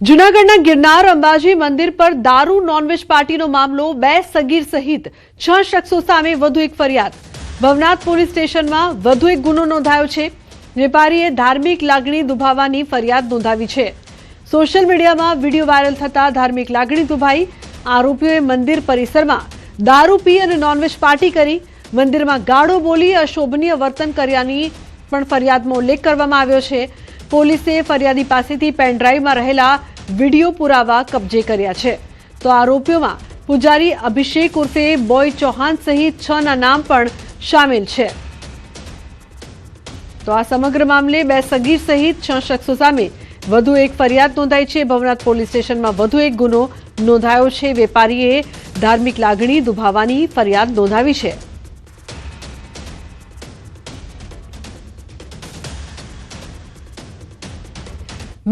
જૂનાગઢના ગિરનાર અંબાજી મંદિર પર દારૂ નોનવેજ પાર્ટીનો મામલો, 2 સગીર સહિત 6 શખ્સો સામે વધુ એક ફરિયાદ। ભવનાથ પોલીસ સ્ટેશનમાં વધુ એક ગુનો નોંધાયો છે। વેપારીએ ધાર્મિક લાગણી દુભાવવાની ફરિયાદ નોંધાવી છે। સોશિયલ મીડિયામાં વિડીયો વાયરલ થતા ધાર્મિક લાગણી દુભાઈ। આરોપીઓએ મંદિર પરિસરમાં દારૂ પી અને નોનવેજ પાર્ટી કરી, મંદિરમાં ગાળો બોલી અશોભનીય વર્તન કર્યાની પણ ફરિયાદમાં ઉલ્લેખ કરવામાં આવ્યો છે। પોલીસે ફરિયાદી પાસેથી પેનડ્રાઈવમાં રહેલા વિડીયો પુરાવા કબજે કર્યા છે। તો આરોપીઓમાં પૂજારી અભિષેક ઉર્ફે બોય ચૌહાણ સહિત 6 ના નામ પણ શામેલ છે। તો આ સમગ્ર મામલે 2 સગીર સહિત 6 શખ્સો સામે વધુ એક ફરિયાદ નોંધાઈ છે। ભવનાથ પોલીસ સ્ટેશનમાં વધુ એક ગુનો નોંધાયો છે। વેપારીએ ધાર્મિક લાગણી દુભાવવાની ફરિયાદ નોંધાવી છે।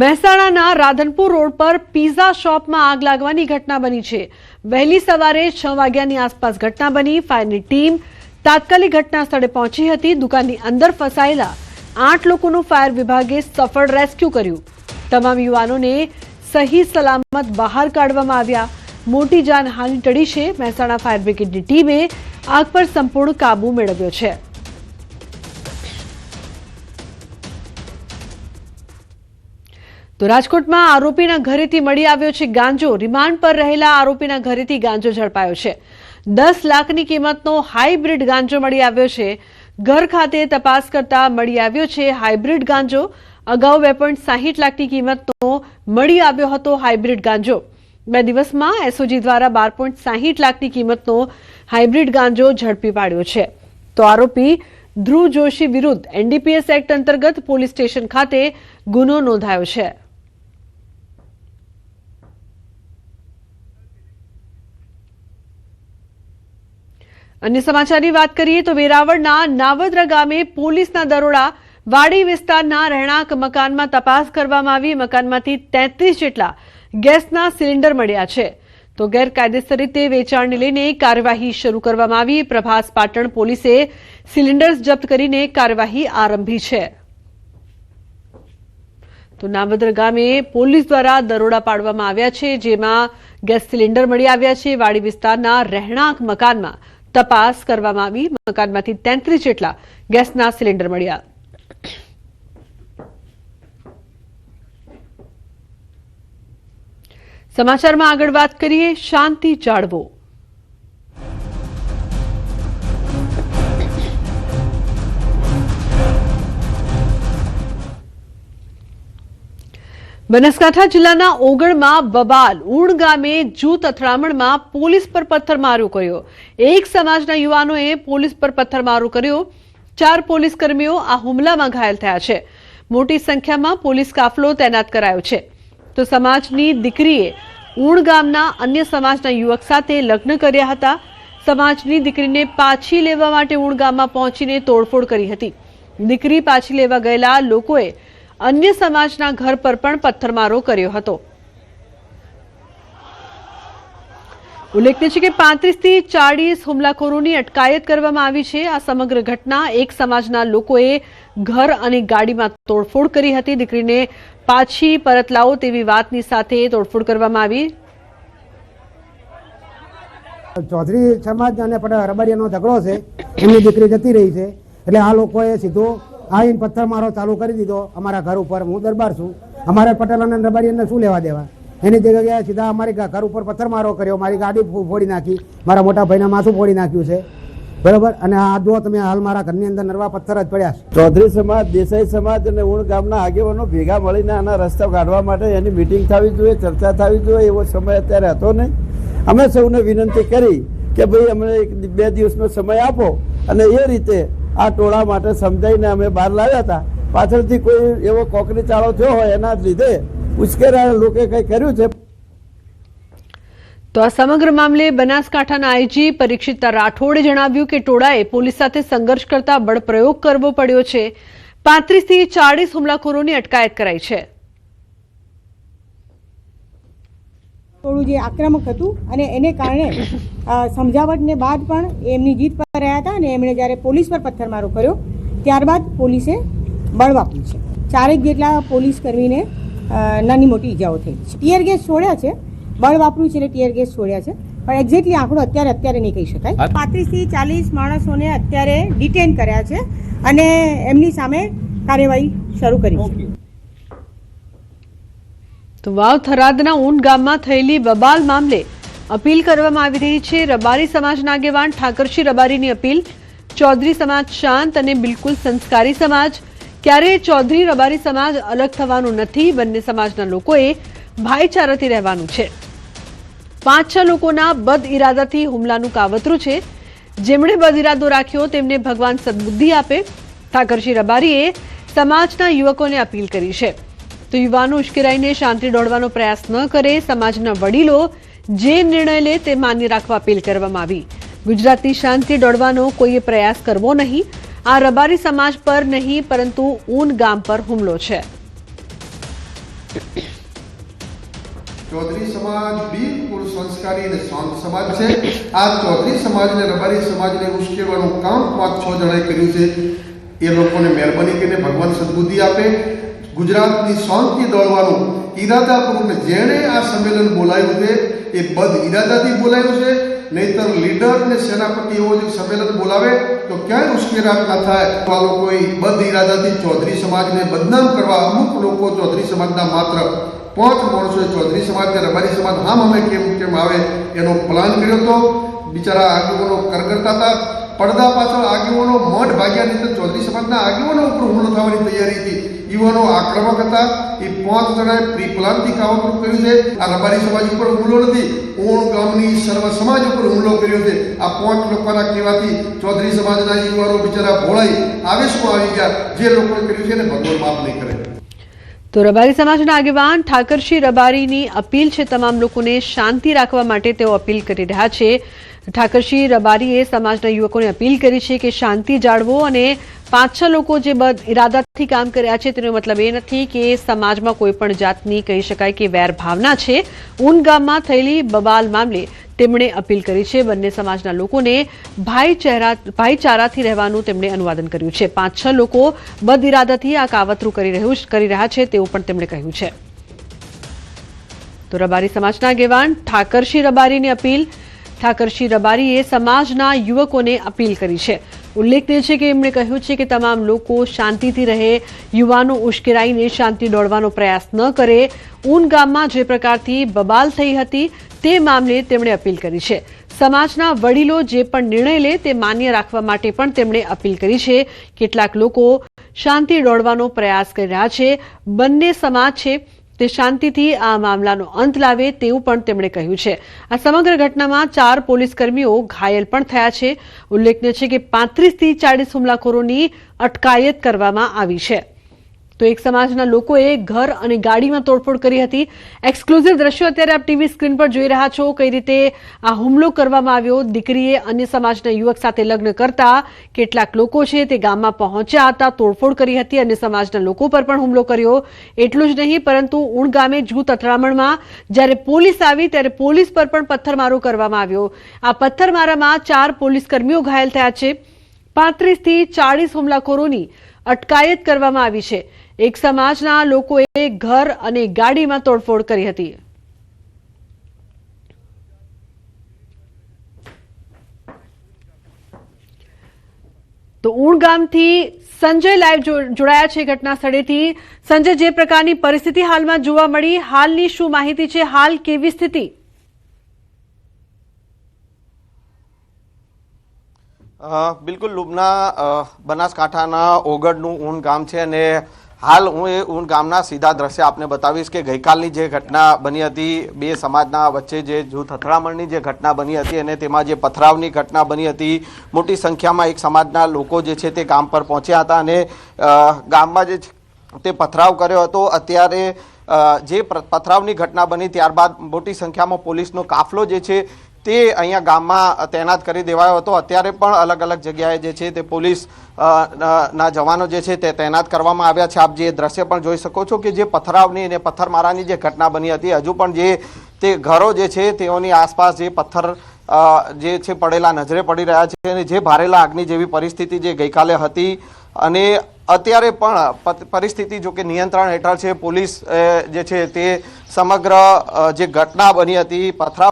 મહેસાણાના રાધનપુર રોડ પર પિઝા શોપમાં આગ લાગવાની ઘટના બની છે। વહેલી સવારે 6 વાગ્યાની આસપાસ ઘટના બની। ફાયરની ટીમ તાત્કાલિક ઘટના સ્થળે પહોંચી હતી। દુકાનની અંદર ફસાયેલા 8 લોકોનું ફાયર વિભાગે સફળ રેસ્ક્યુ કર્યું। તમામ યુવાનોને સહી સલામત બહાર કાઢવામાં આવ્યા। મોટી જાનહાનિ ટળી છે। મહેસાણા ફાયર બ્રિગેડની ટીમે આગ પર સંપૂર્ણ કાબુ મેળવ્યો છે। તો રાજકોટમાં આરોપીના ઘરેથી મળી આવ્યો છે ગાંજો। રિમાન્ડ પર રહેલા આરોપીના ઘરેથી ગાંજો ઝડપાયો છે। 10 લાખની કિંમતનો હાઇબ્રિડ ગાંજો મળી આવ્યો છે। ઘર ખાતે તપાસ કરતા મળી આવ્યો છે હાઇબ્રિડ ગાંજો। અગાઉ 2.60 લાખની કિંમતનો મળી આવ્યો હતો હાઇબ્રિડ ગાંજો। 2 દિવસમાં એસઓજી દ્વારા 12.60 લાખની કિંમતનો હાઇબ્રિડ ગાંજો ઝડપી પાડ્યો છે। તો આરોપી ધ્રુવ જોશી વિરુદ્ધ એનડીપીએસ એક્ટ અંતર્ગત પોલીસ સ્ટેશન ખાતે ગુનો નોંધાયો છે। अन्य समाचार की बात करिए तो वेरावळना नावद्रा गामे पोलीसना दरोड़ा। वाड़ी विस्ताરના રહેણાંક મકાનમાં તપાસ કરવામાં આવી। મકાનમાંથી 33 જેટલા ગેસના સિલિન્ડર મળ્યા છે। તો ગેરકાયદેસર રીતે વેચાણને લઈને કાર્યવાહી શરૂ કરવામાં આવી। પ્રભાસ પાટણ પોલીસે સિલિન્ડર્સ જપ્ત કરીને કાર્યવાહી આરંભી છે। તો નાવદ્રા ગામે પોલીસ દ્વારા દરોડા પાડવામાં આવ્યા છે, જેમાં ગેસ સિલિન્ડર મળી આવ્યા છે। વાડી વિસ્તારના રહેણાંક મકાનમાં તપાસ કરવામાં આવી। મકાનમાંથી 33 જેટલા ગેસના સિલિન્ડર મળ્યા। સમાચારમાં આગળ વાત કરીએ, શાંતિ જાળવો। બનાસકાંઠા જિલ્લાના ઓગણમાં બબાલ ઉણ ગામે જૂથ અથડામણમાં પોલીસ પર પથ્થરમારો કર્યો। એક સમાજના યુવાનોએ પોલીસ પર પથ્થરમારો કર્યો। 4 પોલીસ કર્મીઓ આ હુમલામાં ઘાયલ થયા છે। મોટી સંખ્યામાં પોલીસ કાફલો તૈનાત કરાયો છે। તો સમાજની દીકરીએ ઉણ ગામના અન્ય સમાજના યુવક સાથે લગ્ન કર્યા હતા। સમાજની દીકરીને પાછી લેવા માટે ઉણ ગામમાં પહોંચીને તોડફોડ કરી હતી। દીકરી પાછી લેવા ગયેલા લોકોએ अन्य समाजना घर पर पण पत्थरमारो कर्यो हतो। उल्लेखनीय छे के 35 થી 40 હુમલાખોરોની અટકાયત કરવામાં આવી છે। આ સમગ્ર ઘટના એક સમાજના લોકોએ ઘર અને ગાડીમાં તોડફોડ કરી હતી। દીકરીને પાછી પરત લાવો તેવી વાતની સાથે તોડફોડ કરવામાં આવી। चौधरी समाज અને રબારીયાનો ઝઘડો છે। એમની દીકરી જતી રહી છે એટલે આ લોકોએ સીધો આવીને પથ્થરમારો ચાલુ કરી દીધો અમારા ઘર ઉપર। હું દરબાર છું, અમારે પટેલ અને રબારીયાને શું લેવા દેવા। એની જગ્યાએ સીધા અમારી ઘર ઉપર પથ્થરમારો કર્યો। મારી ગાડી ફોડી નાખી, મારા મોટા ભાઈના માથું ફોડી નાખ્યું છે, બરાબર। અને આ જો તમે હાલ મારા ઘરની અંદર નરવા પથ્થર જ પડ્યા છે। ચૌધરી સમાજ, દેસાઈ સમાજ અને ઉણ ગામના આગેવાનો ભેગા મળીને આના રસ્તા કાઢવા માટે એની મિટિંગ થવી જોઈએ, ચર્ચા થવી જોઈએ। એવો સમય અત્યારે હતો નહીં। અમે સૌને વિનંતી કરી કે ભાઈ અમને 2 દિવસનો સમય આપો, અને એ રીતે આ ટોળા માટે સમજાઈને અમે બહાર લાવ્યા હતા। પાછળથી કોઈ એવો કોકરી ચાળો થયો હોય એના લીધે ઉશ્કેરાયેલા લોકોએ કંઈ કર્યું છે। તો આ સમગ્ર મામલે બનાસકાંઠાના આઈજી પરીક્ષિત રાઠોડે જણાવ્યું કે ટોળાએ પોલીસ સાથે સંઘર્ષ કરતા બળપ્રયોગ કરવો પડ્યો છે। 35 થી 40 હુમલાખોરોની અટકાયત કરાઈ છે। થોડું જે આક્રમક હતું અને એને કારણે સમજાવટને બાદ પણ એમની જીત પર રહ્યા હતા અને એમણે જ્યારે પોલીસ પર પથ્થરમારો કર્યો ત્યારબાદ પોલીસે બળ વાપર્યું છે। 4 જેટલા પોલીસ કર્મીને નાની મોટી ઈજાઓ થઈ છે. ટીયર ગેસ છોડ્યા છે, બળ વાપર્યું છે એટલે ટીયર ગેસ છોડ્યા છે, પણ એક્ઝેક્ટલી આંકડો અત્યારે નહીં કહી શકાય. 35 થી 40 માણસોને અત્યારે ડિટેન કર્યા છે અને એમની સામે કાર્યવાહી શરૂ કરી છે. તો વાવ થરાદના ઊન ગામમાં થયેલી બબાલ મામલે અપીલ કરવામાં આવી રહી છે. રબારી સમાજના આગેવાન ઠાકરસિંહ રબારીની અપીલ. ચૌધરી સમાજ શાંત અને બિલકુલ સંસ્કારી સમાજ. ક્યારેય ચૌધરી રબારી સમાજ અલગ થવાનું નથી. બંને સમાજના લોકોએ ભાઈચારાથી રહેવાનું છે. 5-6 લોકોના બદ ઇરાદાથી હુમલાનું કાવતરું છે. જેમણે બદ ઇરાદો રાખ્યો તેમને ભગવાન સદબુદ્ધિ આપે. ઠાકરસિંહ રબારીએ સમાજના યુવકોને અપીલ કરી છે તો યુવાનો ઉશ્કેરાઈને શાંતિ દોડવાનો પ્રયાસ ન કરે. સમાજના વડીલો જે નિર્ણય લે તે માન્ય રાખવા અપીલ કરવામાં આવી. ગુજરાતની શાંતિ દોડવાનો કોઈએ પ્રયાસ કરવો નહીં. આ રબારી સમાજ પર નહીં પરંતુ ઊન ગામ પર હુમલો છે. ચૌધરી સમાજ બિલકુલ સંસ્કારી અને શાંત સમાજ છે. આ ચૌધરી સમાજને રબારી સમાજને ઉશ્કેરવાનું કામ 5-6 જણાએ કર્યું છે. એ લોકોને મહેરબાની કરીને ભગવાન સદબુદ્ધિ આપે. ગુજરાતની શાંતિ દોડવાનું ઈરાદાપૂર્વક જેણે આ સંમેલન બોલાવ્યું છે એ બદ ઈરાદાથી બોલાવ્યું છે. નહીતર લીડર ને સેનાપતિ એવો જે સંમેલન બોલાવે તો ક્યાંય ઉશ્કેરાટ ના થાય. આ લોકોએ બદ ઈરાદાથી ચૌધરી સમાજને બદનામ કરવા અમુક લોકો ચૌધરી સમાજના માત્ર 5 માણસોએ ચૌધરી સમાજને રબારી સમાજ હામ અમે કેમ આવે એનો પ્લાન કર્યો હતો. બિચારા આગેવાનો કરતા હતા. પડદા પાછળ આગેવાનો મઠ ભાગ્યા નહીં તો ચૌધરી સમાજના આગેવાનો ઉપર હુમલો થવાની તૈયારી હતી. યુવાનો આક્રમક હતા. એ 5 જણાએ પ્રી પ્લાનથી કાવતરું કર્યું છે. આ રબારી સમાજ ઉપર હુમલો નથી, ઊણ ગામની સર્વ સમાજ ઉપર હુમલો કર્યો છે. આ 5 લોકોના કહેવાથી ચૌધરી સમાજના યુવાનો બિચારા ભોળાઈ આવેશમાં આવી ગયા. જે લોકોએ કર્યું છે એને ભગવાન માફ નહીં કરે. તો રબારી સમાજના આગેવાન ઠાકરસિંહ રબારીની અપીલ છે તમામ લોકોને શાંતિ રાખવા માટે તેઓ અપીલ કરી રહ્યા છે. ઠાકરસિંહ રબારીએ સમાજના યુવકોને અપીલ કરી છે કે શાંતિ જાળવો અને 5-6 લોકો જે બદ ઇરાદાથી કામ કર્યા છે તેનો મતલબ એ નથી કે સમાજમાં કોઈ પણ જાતની કહી શકાય કે વેર ભાવના છે. ઊન ગામમાં થયેલી બબાલ મામલે તેમણે અપીલ કરી છે. બંને સમાજના લોકોને ભાઈચારાથી રહેવાનું તેમણે અનુવાદન કર્યું છે. 5-6 લોકો બદ ઇરાદાથી આ કાવતરું કરી રહ્યા છે તેવું પણ તેમણે કહ્યું છે. તો રબારી સમાજના આગેવાન ઠાકરસિંહ રબારીની અપીલ. ઠાકરસિંહ રબારીએ સમાજના યુવકોને અપીલ કરી છે. ઉલ્લેખનીય છે કે એમણે કહ્યું છે કે તમામ લોકો શાંતિથી રહે, યુવાનો ઉશ્કેરાઈને શાંતિ દોડવાનો પ્રયાસ ન કરે. ઊન ગામમાં જે પ્રકારથી બબાલ થઈ હતી તે મામલે તેમણે અપીલ કરી છે. સમાજના વડીલો જે પણ નિર્ણય લે તે માન્ય રાખવા માટે પણ તેમણે અપીલ કરી છે. કેટલાક લોકો શાંતિ દોડવાનો પ્રયાસ કરી રહ્યા છે. બંને સમાજ છે તે શાંતિથી આ મામલાનો અંત લાવે તેવું પણ તેમણે કહ્યું છે. આ સમગ્ર ઘટનામાં 4 પોલીસ કર્મીઓ ઘાયલ પણ થયા છે. ઉલ્લેખનીય છે કે 35 થી 40 હુમલાખોરોની અટકાયત કરવામાં આવી છે. તો એક સમાજના લોકોએ ઘર અને ગાડીમાં તોડફોડ કરી હતી. એક્સક્લુઝિવ દ્રશ્યો અત્યારે આપ ટીવી સ્ક્રીન પર જોઈ રહ્યા છો. કઈ રીતે આ હુમલો કરવામાં આવ્યો. દીકરીએ અન્ય સમાજના યુવક સાથે લગ્ન કરતા કેટલાક લોકો છે તે ગામમાં પહોંચ્યા હતા, તોડફોડ કરી હતી અને સમાજના લોકો પર પણ હુમલો કર્યો. એટલું જ નહીં પરંતુ ઊણ ગામે જૂથ અથડામણમાં જ્યારે પોલીસ આવી ત્યારે પોલીસ પર પણ પથ્થરમારો કરવામાં આવ્યો. આ પથ્થરમારામાં 4 પોલીસ કર્મીઓ ઘાયલ થયા છે. 35 થી 40 હુમલાખોરોની અટકાયત કરવામાં આવી છે. એક સમાજના લોકોએ ઘર અને ગાડીમાં તોડફોડ કરી હતી. તો ઊણ ગામથી સંજય લાઈવ જોડાયા છે ઘટના સ્થળેથી. સંજય, જે પ્રકારની પરિસ્થિતિ હાલમાં જોવા મળી, હાલની શું માહિતી છે? હાલ કેવી સ્થિતિ? બિલકુલ લુબના બનાસકાંઠાના ઓગળનું ઊન ગામ છે અને હાલ હું એ ઊન ગામના સીધા દ્રશ્ય આપને બતાવીશ કે ગઈકાલની જે ઘટના બની હતી, 2 સમાજના વચ્ચે જે જૂથ અથડામણની જે ઘટના બની હતી અને તેમાં જે પથરાવની ઘટના બની હતી, મોટી સંખ્યામાં એક સમાજના લોકો જે છે તે ગામ પર પહોંચ્યા હતા અને ગામમાં જે તે પથરાવ કર્યો હતો. અત્યારે જે પથરાવની ઘટના બની ત્યારબાદ મોટી સંખ્યામાં પોલીસનો કાફલો જે છે તે અહીંયા ગામમાં તૈનાત કરી દેવાયો હતો. અત્યારે પણ અલગ અલગ જગ્યાએ જે છે તે પોલીસ ના જવાનો જે છે તે તૈનાત કરવામાં આવ્યા છે. આપ જે દ્રશ્ય પણ જોઈ શકો છો કે જે પથરાવની અને પથ્થરમારાની જે ઘટના બની હતી, હજુ પણ જે તે ઘરો જે છે તેઓની આસપાસ જે પથ્થર જે છે પડેલા નજરે પડી રહ્યા છે અને જે ભારેલા આગની જેવી પરિસ્થિતિ જે ગઈકાલે હતી અને અત્યારે પણ પરિસ્થિતિ જો કે નિયંત્રણ હેઠળ છે. પોલીસ જે છે તે સમગ્ર જે ઘટના બની હતી પથરાવ